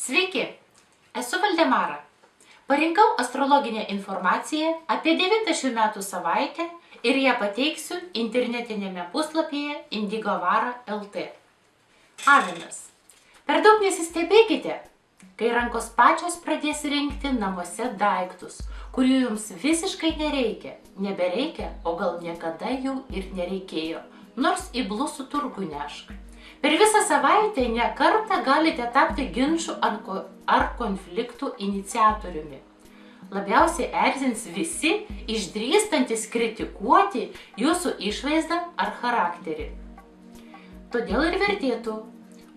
Sveiki, esu Valdemara. Parinkau astrologinę informaciją apie 9 šių metų savaitę ir ją pateiksiu internetinėme puslapyje indigovara.lt. Avinas. Per daug nesistebėkite, kai rankos pačios pradės rinkti namuose daiktus, kurių jums visiškai nereikia, nebereikia, o gal niekada jų ir nereikėjo, nors į blusų turgų nešk. Per visą savaitę ne kartą galite tapti ginčų ar konfliktų iniciatoriumi. Labiausiai erzins visi išdrįstantis kritikuoti jūsų išvaizdą ar charakterį. Todėl ir vertėtų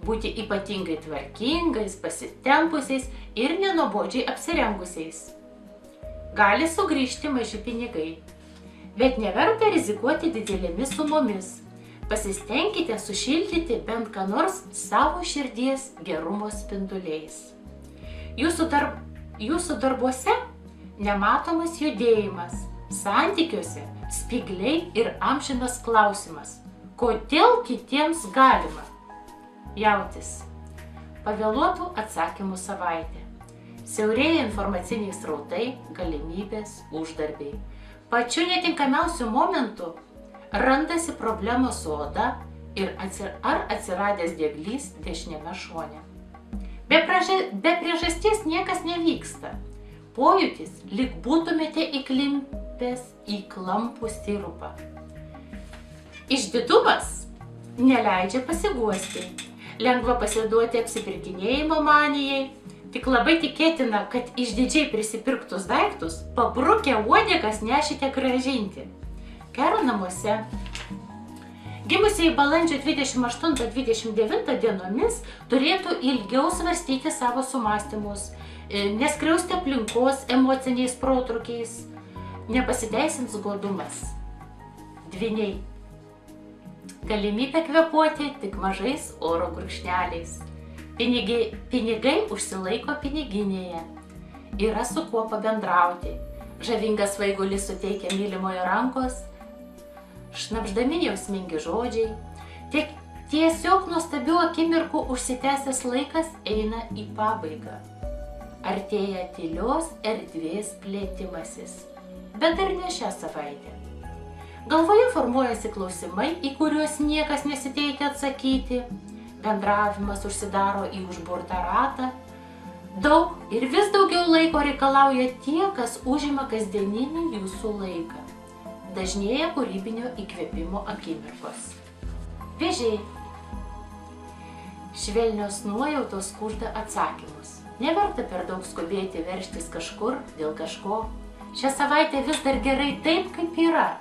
būti ypatingai tvarkingais, pasitempusiais ir nenuobodžiai apsirengusiais. Gali sugrįžti maži pinigai, bet neverta rizikuoti didelėmis sumomis. Pasistengkite sušildyti bent ką nors savo širdies gerumo spinduliais. Jūsų darbuose nematomas judėjimas, santykiuose spygliai ir amžinas klausimas. Kodėl kitiems galima? Jautis. Pavėluotų atsakymų savaitė. Siaurėja informaciniai srautai, galimybės, uždarbiai. Pačiu netinkamiausiu momentu randasi problemos su oda ir ar atsiradęs dieglys dešiniame šone. Be priežasties niekas nevyksta. Pojūtis, lyg būtumėte įklimpęs į klampų sirupą. Išdidumas neleidžia pasiguosti. Lengva pasiduoti apsipirkinėjimo manijai. Tik labai tikėtina, kad išdidžiai prisipirktus daiktus pabrukę uodegas nešite grąžinti. Kero namuose. Gimusieji balandžio 28-29 dienomis turėtų ilgiau svarstyti savo sumąstymus, neskriausti aplinkos emociniais protrukiais, nepasiteisins godumas. Dvyniai. Galimybė kvėpuoti tik mažais oro gurkšneliais. Pinigai užsilaiko piniginėje. Yra su kuo pabendrauti. Žavingas svaigulis suteikia mylimojo rankos. Šnabždami jausmingi žodžiai. Tiesiog nuostabių akimirkų užsitęsęs laikas eina į pabaigą. Artėja tylios erdvės plėtimasis. Bet dar ne šią savaitę. Galvoje formuojasi klausimai, į kuriuos niekas nesiteikia atsakyti. Bendravimas užsidaro į užburtą ratą. Daug ir vis daugiau laiko reikalauja tie, kas užima kasdieninį jūsų laiką. Dažnėja kūrybinio įkvėpimo akimirkos. Vėžiai. Švelnios nuojautos kužda atsakymus. Neverta per daug skubėti veržtis kažkur dėl kažko. Šią savaitę vis dar gerai taip, kaip yra.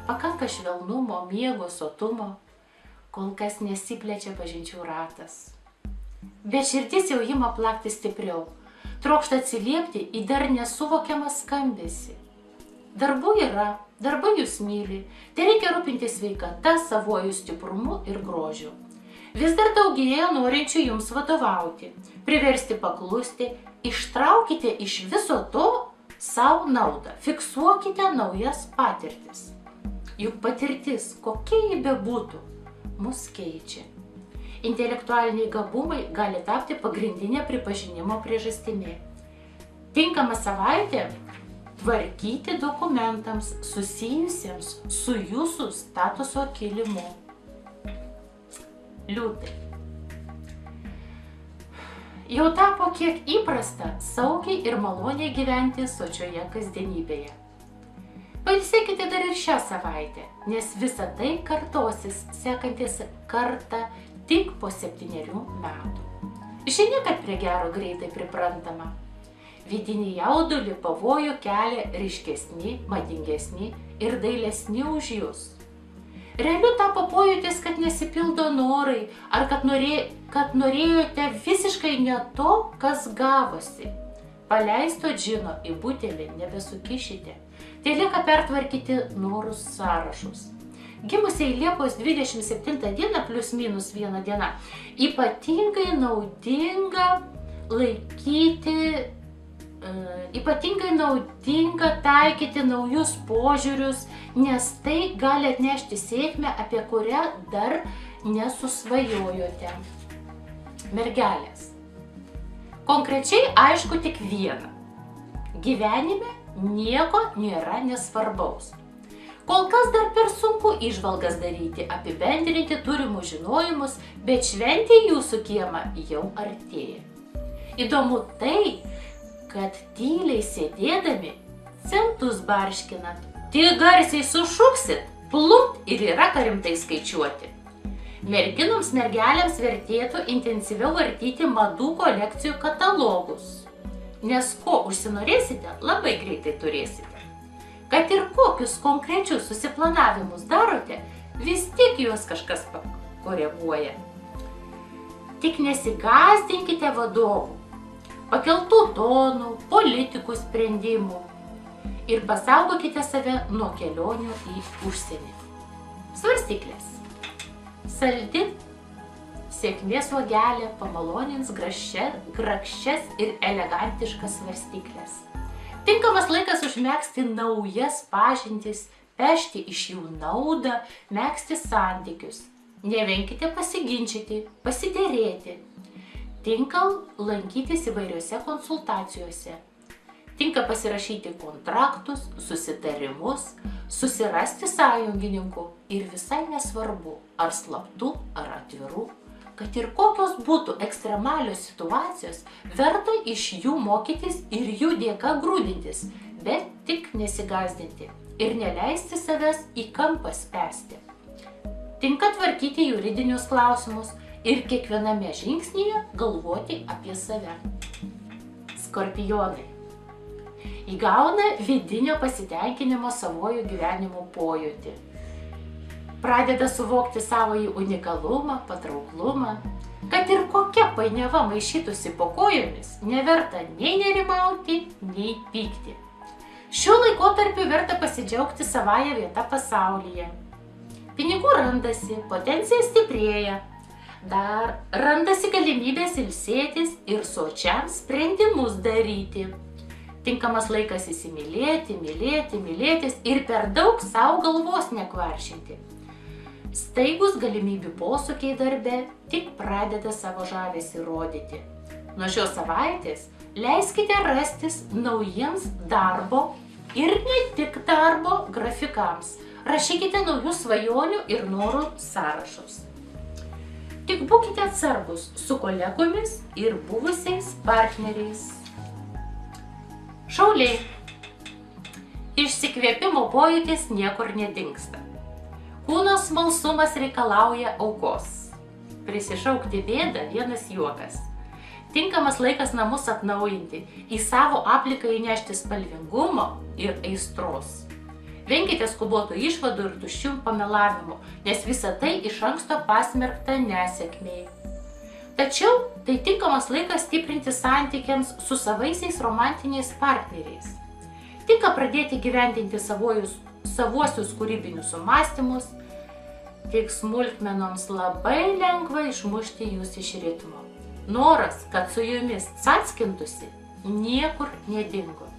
Pakanka švelnumo, miego, sotumo. Kol kas nesiplečia pažinčių ratas. Bet širdis jau ima plakti stipriau. Trokšta atsiliepti į dar nesuvokiamą skambesį. Darbų yra, darbai jūs myli. Tai reikia rūpintis sveikata, savuoju stiprumu ir grožiu. Vis dar daugėja norinčių jums vadovauti, priversti paklusti. Ištraukite iš viso to savo naudą. Fiksuokite naujas patirtis. Juk patirtis, kokia ji bebūtų, mus keičia. Intelektualiniai gabumai gali tapti pagrindinė pripažinimo priežastimi. Tinkama savaitė tvarkyti dokumentams susijusiems su jūsų statuso kilimu. Liūtai. Jau tapo kiek įprasta saugiai ir maloniai gyventi sočioje kasdienybėje. Pailsėkite dar ir šią savaitę, nes visa tai kartosis sekantis kartą tik po 7 metų. Žinia, kad prie gero greitai priprantama. Vidinį jaudulį pavojų kelia ryškesni, madingesni ir dailesni už jūs. Realiu tapo pojūtis, kad nesipildo norai ar kad norėjote visiškai ne to, kas gavosi. Paleisto džino į butelį nebesukišite. Tai lieka pertvarkyti norus sąrašus. Gimusiai Liepos 27 dieną plius minus 1 diena ypatingai naudinga taikyti naujus požiūrius, nes tai gali atnešti sėkmę, apie kurią dar nesusvajojote. Mergelės. Konkrečiai aišku tik viena. Gyvenime nieko nėra nesvarbaus. Kol kas dar per sunku įžvalgas daryti, apibendrinti turimus žinojimus, bet šventė jūsų kiemą jau artėja. Įdomu tai, kad tyliai sėdėdami, centus barškinat, tik garsiai sušuksit, plumpt ir yra ką rimtai skaičiuoti. Merginoms mergelėms vertėtų intensyviau vartyti madų kolekcijų katalogus, nes ko užsinorėsite, labai greitai turėsite. Kad ir kokius konkrečius susiplanavimus darote, vis tiek juos kažkas pakoreguoja. Tik nesigąsdinkite vadovų, pakeltų tonų, politikų sprendimų ir pasaugokite save nuo kelionių į užsienį. Svarstyklės. Saldi sėkmės uogelė pamalonins grakščias ir elegantiškas svarstyklės. Tinkamas laikas užmegzti naujas pažintis, pešti iš jų naudą, megzti santykius. Nevenkite pasiginčyti, pasiderėti. Tinka lankytis įvairiose konsultacijose. Tinka pasirašyti kontraktus, susitarimus, susirasti sąjungininkų ir visai nesvarbu, ar slaptų, ar atvirų. Kad ir kokios būtų ekstremalios situacijos, verta iš jų mokytis ir jų dėka grūdintis, bet tik nesigąsdinti ir neleisti savęs į kampą spęsti. Tinka tvarkyti juridinius klausimus ir kiekviename žingsnyje galvoti apie save. Skorpionai. Įgauna vidinio pasitenkinimo savojų gyvenimo pojūtį. Pradeda suvokti savąjį unikalumą, patrauklumą, kad ir kokia painiava maišytųsi po kojomis, neverta nei nerimauti, nei pykti. Šiuo laikotarpiu verta pasidžiaugti savąją vietą pasaulyje. Pinigų randasi, potencija stiprėja, dar randasi galimybės ilsėtis ir sočiams sprendimus daryti. Tinkamas laikas įsimylėti, mylėtis ir per daug savo galvos nekvaršinti. Staigus galimybių posūkiai darbe tik pradeda savo žavesį rodyti. Nuo šios savaitės leiskite rastis naujiems darbo ir ne tik darbo grafikams. Rašykite naujų svajonių ir norų sąrašus. Tik būkite atsargus su kolegomis ir buvusiais partneriais. Šauliai. Išsikvėpimo pojūtis niekur nedingsta. Kūno smalsumas reikalauja aukos. Prisišaukti bėdą vienas juokas. Tinkamas laikas namus atnaujinti, į savo aplinką įnešti spalvingumo ir aistros. Venkite skubotų išvadų ir tuščių pamelavimų, nes visa tai iš anksto pasmerkta nesėkmei. Tačiau tai tinkamas laikas stiprinti santykiams su savaisiais romantiniais partneriais. Tinka pradėti gyvendinti savuosius kūrybinius sumąstymus, tik smulkmenoms labai lengva išmušti jūs iš ritmo. Noras, kad su jumis cackintusi, niekur nedingo.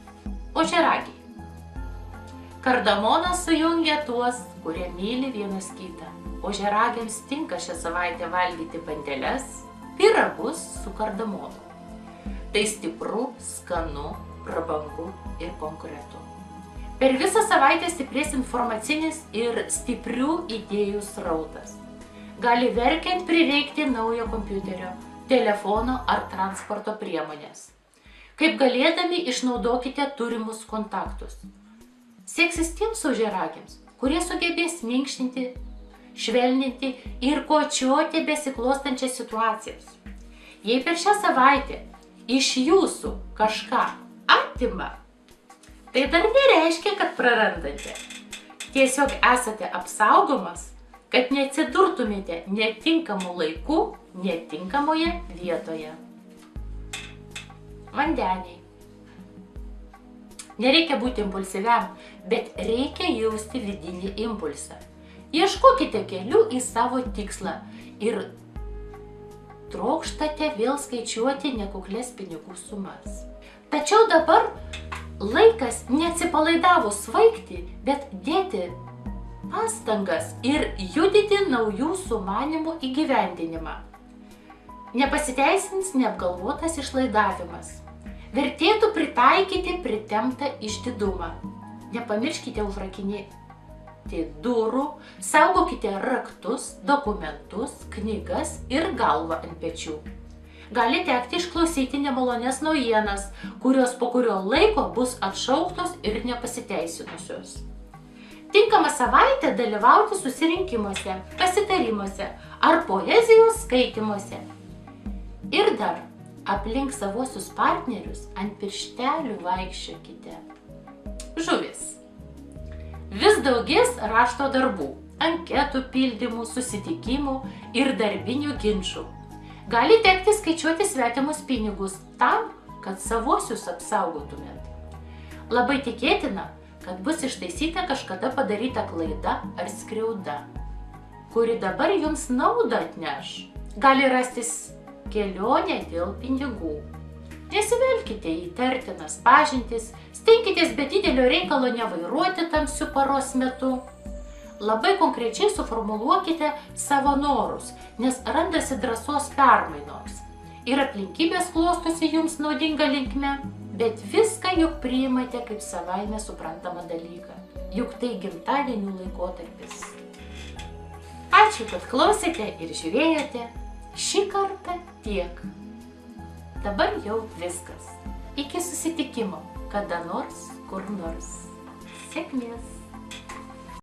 Ožiaragiai. Kardamonas sujungia tuos, kurie myli vienas kitą. Ožiaragiams tinka šią savaitę valgyti bandeles, pyragus su kardamonu. Tai stipru, skanu, prabangu ir konkretu. Per visą savaitę stiprės informacinis ir stiprių idėjų srautas. Gali verkiant prireikti naujo kompiuterio, telefono ar transporto priemonės. Kaip galėdami išnaudokite turimus kontaktus. Seksis tiems ožiaragiams, kurie sugebės minkštinti, švelninti ir kočioti besiklostančias situacijas. Jei per šią savaitę iš jūsų kažką atima, tai dar nereiškia, kad prarandate. Tiesiog esate apsaugomas, kad neatsidurtumėte netinkamu laiku, netinkamoje vietoje. Vandeniai. Nereikia būti impulsyviam, bet reikia jausti vidinį impulsą. Ieškokite kelių į savo tikslą ir trokštate vėl skaičiuoti nekuklias pinigų sumas. Tačiau dabar laikas neatsipalaidavus svaigti, bet dėti pastangas ir judyti naujų sumanymų įgyvendinimą. Nepasiteisins neapgalvotas išlaidavimas. Vertėtų pritaikyti pritemptą išdidumą. Nepamirškite užrakinėti durų, saugokite raktus, dokumentus, knygas ir galvą ant pečių. Gali tekti išklausyti nemalonės naujienas, kurios po kurio laiko bus atšauktos ir nepasiteisinusios. Tinkama savaitė dalyvauti susirinkimuose, pasitarimuose ar poezijos skaitymuose. Ir dar aplink savosius partnerius ant pirštelių vaikščiokite. Žuvis. Vis daugės rašto darbų, anketų pildymų, susitikimų ir darbinių ginčų. Gali tekti skaičiuoti svetimus pinigus tam, kad savuosius apsaugotumėt. Labai tikėtina, kad bus ištaisyta kažkada padaryta klaida ar skriauda, kuri dabar jums naudą atneš. Gali rastis kelionė dėl pinigų. Nesivelkite į įtartinas pažintis, stenkitės be didelio reikalo nevairuoti tamsiu paros metu. Labai konkrečiai suformuluokite savo norus, nes randasi drąsos permainoms. Ir aplinkybės klostosi jums naudinga linkme, bet viską juk priimate kaip savaime suprantamą dalyką. Juk tai gimtadienių laikotarpis. Ačiū, kad klausėte ir žiūrėjote. Šį kartą tiek. Dabar jau viskas. Iki susitikimo, kada nors, kur nors. Sėkmės.